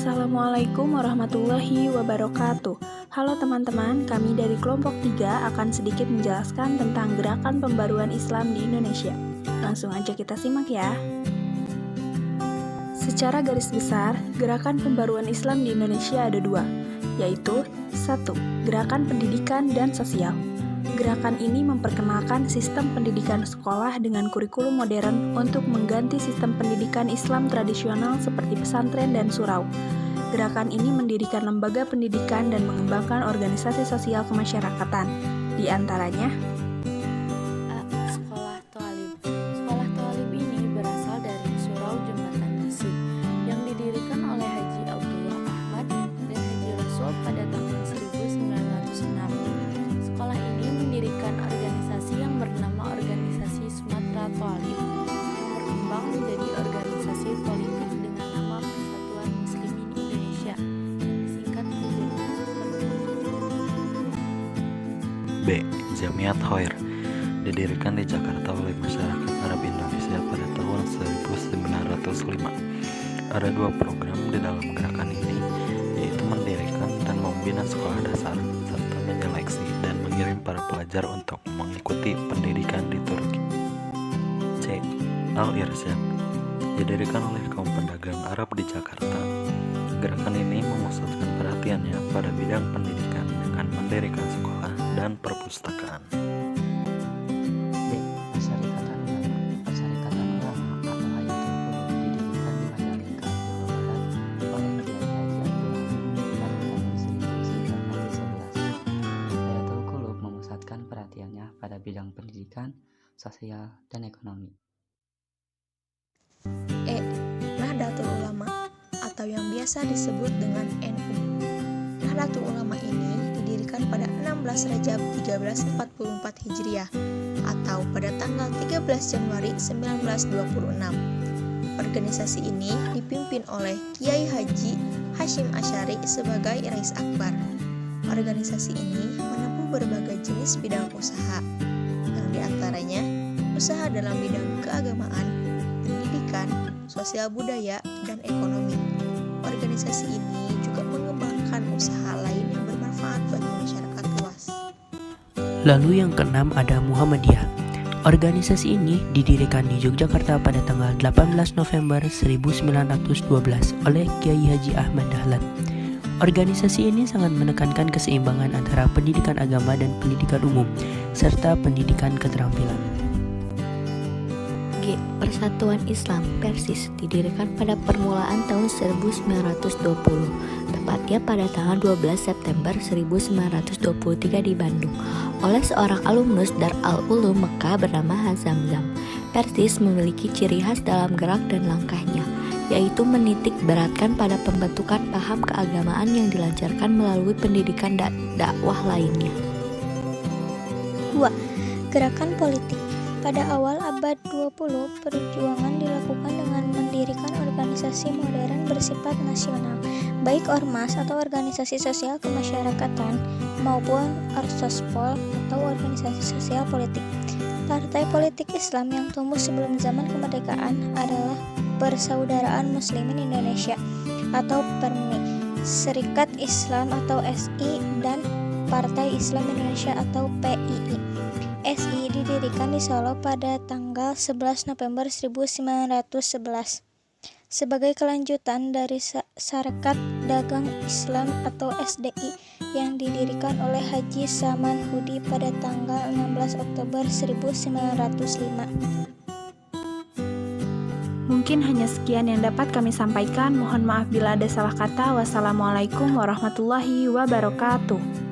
Assalamualaikum warahmatullahi wabarakatuh. Halo teman-teman, kami dari kelompok 3 akan sedikit menjelaskan tentang gerakan pembaruan Islam di Indonesia. Langsung aja kita simak ya. Secara garis besar, gerakan pembaruan Islam di Indonesia ada dua, yaitu 1. Gerakan pendidikan dan sosial. Gerakan ini memperkenalkan sistem pendidikan sekolah dengan kurikulum modern untuk mengganti sistem pendidikan Islam tradisional seperti pesantren dan surau. Gerakan ini mendirikan lembaga pendidikan dan mengembangkan organisasi sosial kemasyarakatan, di antaranya Sekolah Thalib. Sekolah Thalib ini berasal dari Surau Jembatan Besi yang didirikan oleh Haji Abdullah Ahmad dan Haji Rasul pada tahun 1906. Sekolah ini mendirikan organisasi yang bernama Organisasi Sumatera Thalib yang berkembang menjadi organisasi politik dengan nama Persatuan Muslimin Indonesia yang disingkat menjadi B. Jamiat Khair didirikan di Jakarta oleh masyarakat Arab Indonesia pada tahun 1905. Ada dua program di dalam gerakan ini, yaitu mendirikan dan membina sekolah dasar, serta menyeleksi dan mengirim para pelajar untuk mengikuti pendidikan di Turki. C. Al-Irsyad didirikan oleh kaum pedagang Arab di Jakarta. Gerakan ini memusatkan perhatiannya pada bidang pendidikan dengan mendirikan sekolah dan perpustakaan. D. Persyarikatan Ulama. Persyarikatan Ulama atau Hayatul Qulub didirikan di Majalengka, Jawa Barat oleh Kiai Haji Abdul Hamid pada tahun 1911. Hayatul Qulub memusatkan perhatiannya pada bidang pendidikan, sosial, dan ekonomi. E. Nahdlatul Ulama atau yang biasa disebut dengan NU. Nahdlatul Ulama ini didirikan pada 16 Rajab 1344 Hijriah atau pada tanggal 13 Januari 1926. Organisasi ini dipimpin oleh Kiai Haji Hashim Asy'ari sebagai Rais Akbar. Organisasi ini menempuh berbagai jenis bidang usaha, yang diantaranya usaha dalam bidang keagamaan, pendidikan, sosial budaya, dan ekonomi. Organisasi ini juga mengembangkan usaha lain yang bermanfaat bagi masyarakat luas. Lalu yang keenam ada Muhammadiyah. Organisasi ini didirikan di Yogyakarta pada tanggal 18 November 1912 oleh Kiai Haji Ahmad Dahlan. Organisasi ini sangat menekankan keseimbangan antara pendidikan agama dan pendidikan umum, serta pendidikan keterampilan. G. Persatuan Islam Persis didirikan pada permulaan tahun 1920, tepatnya pada tanggal 12 September 1923 di Bandung, oleh seorang alumnus Darul Ulum Mekah bernama Hazamzam. Persis memiliki ciri khas dalam gerak dan langkahnya, yaitu menitik beratkan pada pembentukan paham keagamaan yang dilancarkan melalui pendidikan dan dakwah lainnya. 2. Gerakan politik. Pada awal abad 20, perjuangan dilakukan dengan mendirikan organisasi modern bersifat nasional, baik ormas atau organisasi sosial kemasyarakatan maupun orsospol atau organisasi sosial politik. Partai politik Islam yang tumbuh sebelum zaman kemerdekaan adalah Persaudaraan Muslimin Indonesia atau PERMI, Serikat Islam atau SI, dan Partai Islam Indonesia atau PII. SI didirikan di Solo pada tanggal 11 November 1911 sebagai kelanjutan dari Sarekat Dagang Islam atau SDI yang didirikan oleh Haji Saman Hudi pada tanggal 16 Oktober 1905. Mungkin hanya sekian yang dapat kami sampaikan. Mohon maaf bila ada salah kata. Wassalamualaikum warahmatullahi wabarakatuh.